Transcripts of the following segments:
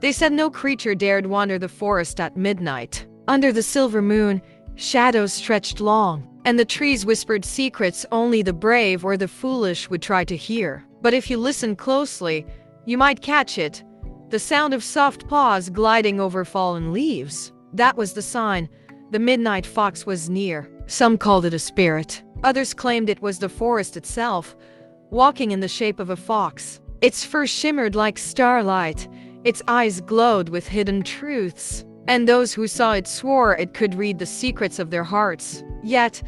They said no creature dared wander the forest at midnight. Under the silver moon, shadows stretched long, and the trees whispered secrets only the brave or the foolish would try to hear. But if you listen closely, you might catch it. The sound of soft paws gliding over fallen leaves. That was the sign. The midnight fox was near. Some called it a spirit. Others claimed it was the forest itself, walking in the shape of a fox. Its fur shimmered like starlight. Its eyes glowed with hidden truths. And those who saw it swore it could read the secrets of their hearts. Yet,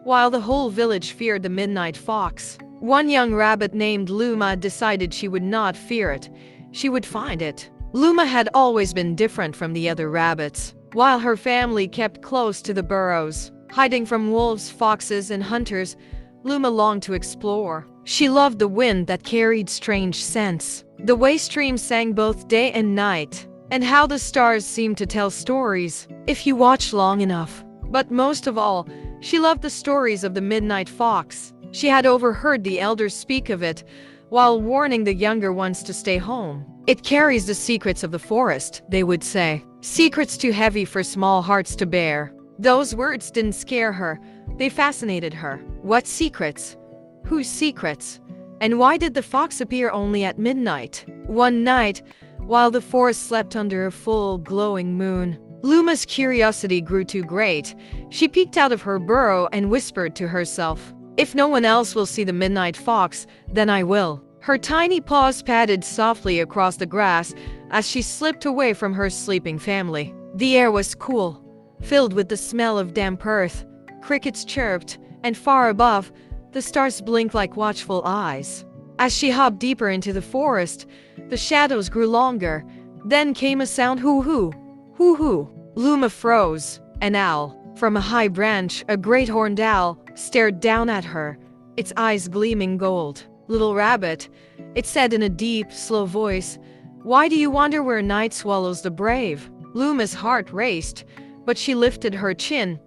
while the whole village feared the midnight fox, one young rabbit named Luma decided she would not fear it. She would find it. Luma had always been different from the other rabbits. While her family kept close to the burrows, hiding from wolves, foxes, and hunters, Luma longed to explore. She loved the wind that carried strange scents, the way streams sang both day and night, and how the stars seemed to tell stories if you watched long enough. But most of all, she loved the stories of the midnight fox. She had overheard the elders speak of it while warning the younger ones to stay home. It carries the secrets of the forest, they would say. Secrets too heavy for small hearts to bear. Those words didn't scare her. They fascinated her. What secrets? Whose secrets? And why did the fox appear only at midnight? One night, while the forest slept under a full, glowing moon, Luma's curiosity grew too great. She peeked out of her burrow and whispered to herself, "If no one else will see the midnight fox, then I will." Her tiny paws padded softly across the grass as she slipped away from her sleeping family. The air was cool, filled with the smell of damp earth. Crickets chirped, and far above, the stars blinked like watchful eyes. As she hopped deeper into the forest, the shadows grew longer. Then came a sound, hoo-hoo, hoo-hoo. Luma froze. An owl. From a high branch, a great horned owl stared down at her, its eyes gleaming gold. "Little rabbit," it said in a deep, slow voice, "why do you wander where night swallows the brave?" Luma's heart raced, but she lifted her chin.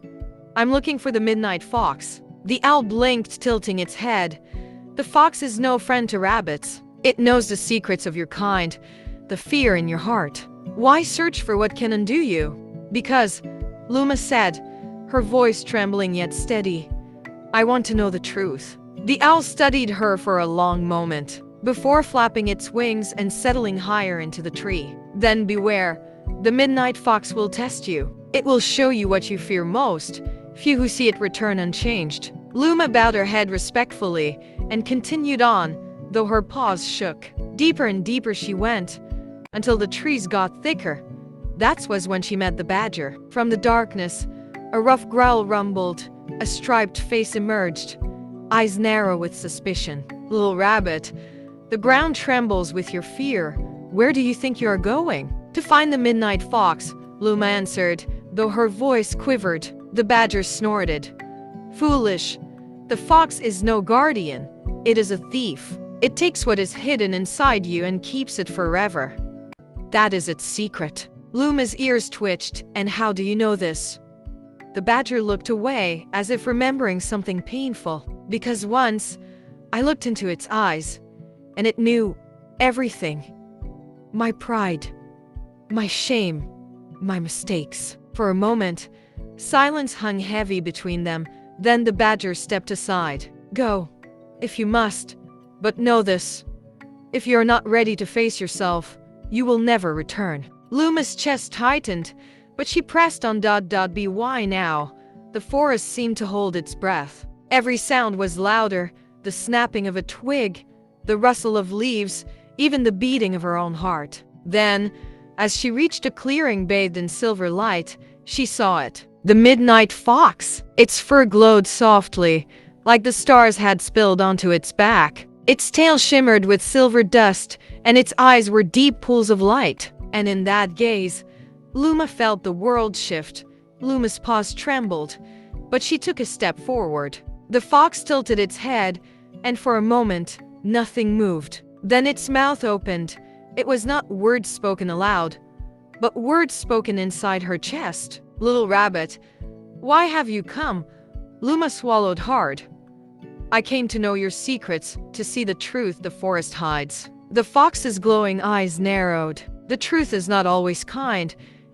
"I'm looking for the midnight fox." The owl blinked, tilting its head. "The fox is no friend to rabbits. It knows the secrets of your kind, the fear in your heart. Why search for what can undo you?" "Because," Luma said, her voice trembling yet steady, "I want to know the truth." The owl studied her for a long moment, before flapping its wings and settling higher into the tree. "Then beware. The midnight fox will test you. It will show you what you fear most. Few who see it return unchanged." Luma bowed her head respectfully and continued on, though her paws shook. Deeper and deeper she went, until the trees got thicker. That was when she met the badger. From the darkness, a rough growl rumbled. A striped face emerged, eyes narrow with suspicion. "Little rabbit, the ground trembles with your fear. Where do you think you are going?" "To find the midnight fox," Luma answered, though her voice quivered. The badger snorted. "Foolish. The fox is no guardian. It is a thief. It takes what is hidden inside you and keeps it forever. That is its secret." Luma's ears twitched. "And how do you know this?" The badger looked away, as if remembering something painful. "Because once, I looked into its eyes, and it knew everything. My pride, my shame, my mistakes." For a moment, silence hung heavy between them. Then the badger stepped aside. "Go, if you must, but know this. If you're not ready to face yourself, you will never return." Luma's chest tightened, but she pressed on. Be why now? The forest seemed to hold its breath. Every sound was louder, the snapping of a twig, the rustle of leaves, even the beating of her own heart. Then, as she reached a clearing bathed in silver light, she saw it. The midnight fox! Its fur glowed softly, like the stars had spilled onto its back. Its tail shimmered with silver dust, and its eyes were deep pools of light. And in that gaze, Luma felt the world shift. Luma's paws trembled, but she took a step forward. The fox tilted its head, and for a moment, nothing moved. Then its mouth opened. It was not words spoken aloud, but words spoken inside her chest. "Little rabbit, why have you come?" Luma swallowed hard. "I came to know your secrets, to see the truth the forest hides." The fox's glowing eyes narrowed. The truth is not always kind.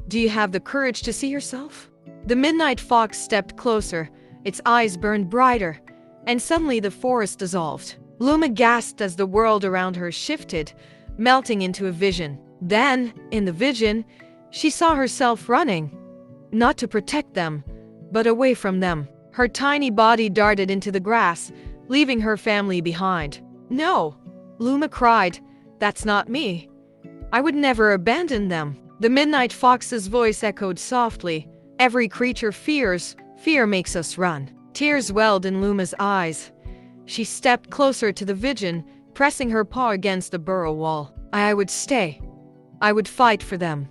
Do you have the courage to see yourself? The midnight fox stepped closer, its eyes burned brighter, and suddenly the forest dissolved. Luma gasped as the world around her shifted, melting into a vision. Then, in the vision, she saw herself running, not to protect them, but away from them. Her tiny body darted into the grass, leaving her family behind. "No," Luma cried, "that's not me. I would never abandon them." The midnight fox's voice echoed softly, "Every creature fears. Fear makes us run." Tears welled in Luma's eyes. She stepped closer to the vision, pressing her paw against the burrow wall. I would stay. I would fight for them.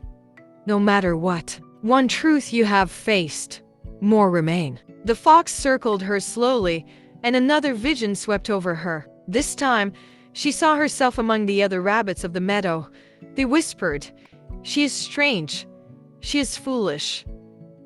No matter what. One truth you have faced. More remain. The fox circled her slowly, and another vision swept over her. This time, she saw herself among the other rabbits of the meadow. They whispered, "She is strange. She is foolish.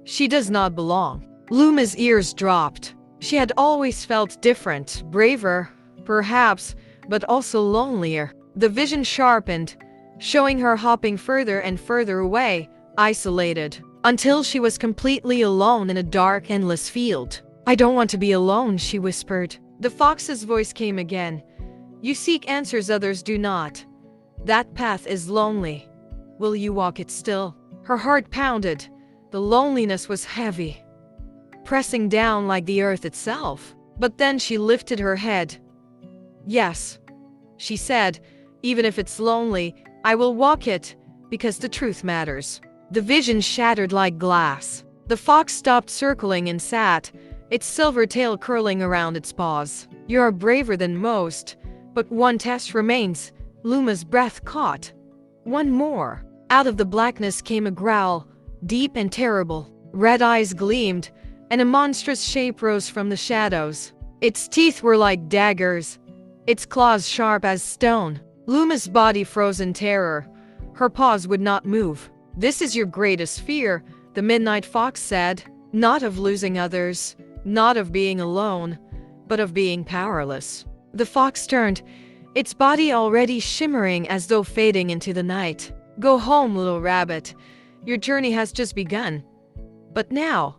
She does not belong." Luma's ears dropped. She had always felt different, braver, perhaps, but also lonelier. The vision sharpened, showing her hopping further and further away, isolated, until she was completely alone in a dark, endless field. "I don't want to be alone," she whispered. The fox's voice came again. "You seek answers others do not. That path is lonely. Will you walk it still?" Her heart pounded. The loneliness was heavy, pressing down like the earth itself. But then she lifted her head. "Yes," she said, "even if it's lonely, I will walk it, because the truth matters." The vision shattered like glass. The fox stopped circling and sat, its silver tail curling around its paws. "You are braver than most, but one test remains." Luma's breath caught. "One more." Out of the blackness came a growl, deep and terrible. Red eyes gleamed, and a monstrous shape rose from the shadows. Its teeth were like daggers, its claws sharp as stone. Luma's body froze in terror. Her paws would not move. "This is your greatest fear," the midnight fox said. "Not of losing others, not of being alone, but of being powerless." The fox turned, its body already shimmering as though fading into the night. "Go home, little rabbit. Your journey has just begun. But now,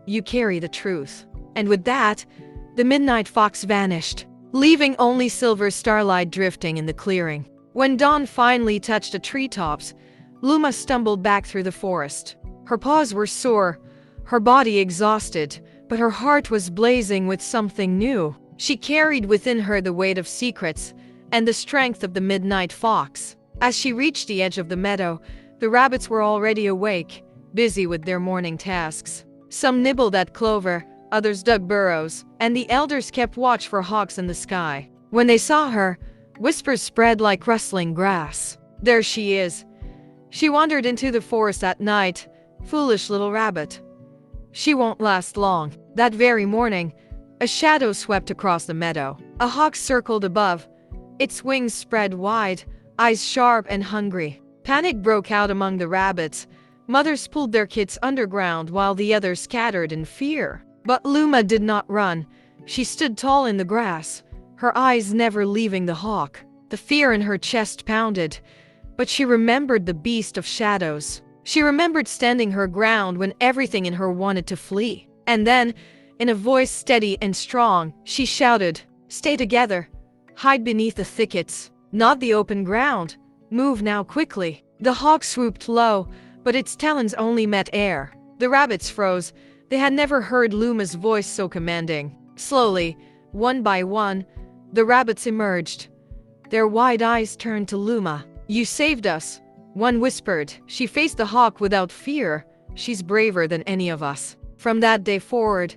you carry the truth." And with that, the midnight fox vanished, leaving only silver starlight drifting in the clearing. When dawn finally touched the treetops, Luma stumbled back through the forest. Her paws were sore, her body exhausted, but her heart was blazing with something new. She carried within her the weight of secrets and the strength of the midnight fox. As she reached the edge of the meadow, the rabbits were already awake, busy with their morning tasks. Some nibbled at clover, others dug burrows, and the elders kept watch for hawks in the sky. When they saw her, whispers spread like rustling grass. "There she is. She wandered into the forest at night. Foolish little rabbit. She won't last long." That very morning, a shadow swept across the meadow. A hawk circled above, its wings spread wide, eyes sharp and hungry. Panic broke out among the rabbits. Mothers pulled their kids underground while the others scattered in fear. But Luma did not run. She stood tall in the grass, her eyes never leaving the hawk. The fear in her chest pounded, but she remembered the beast of shadows. She remembered standing her ground when everything in her wanted to flee. And then, in a voice steady and strong, she shouted, "Stay together. Hide beneath the thickets, not the open ground. Move now quickly." The hawk swooped low, but its talons only met air. The rabbits froze. They had never heard Luma's voice so commanding. Slowly, one by one, the rabbits emerged. Their wide eyes turned to Luma. "You saved us," one whispered. She faced the hawk without fear. "She's braver than any of us." From that day forward,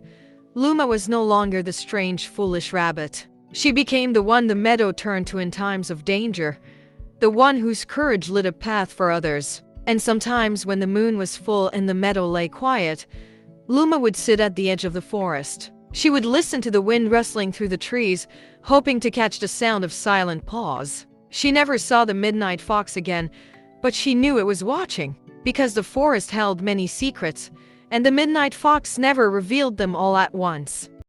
Luma was no longer the strange, foolish rabbit. She became the one the meadow turned to in times of danger, the one whose courage lit a path for others. And sometimes when the moon was full and the meadow lay quiet, Luma would sit at the edge of the forest. She would listen to the wind rustling through the trees, hoping to catch the sound of silent paws. She never saw the midnight fox again, but she knew it was watching, because the forest held many secrets, and the midnight fox never revealed them all at once.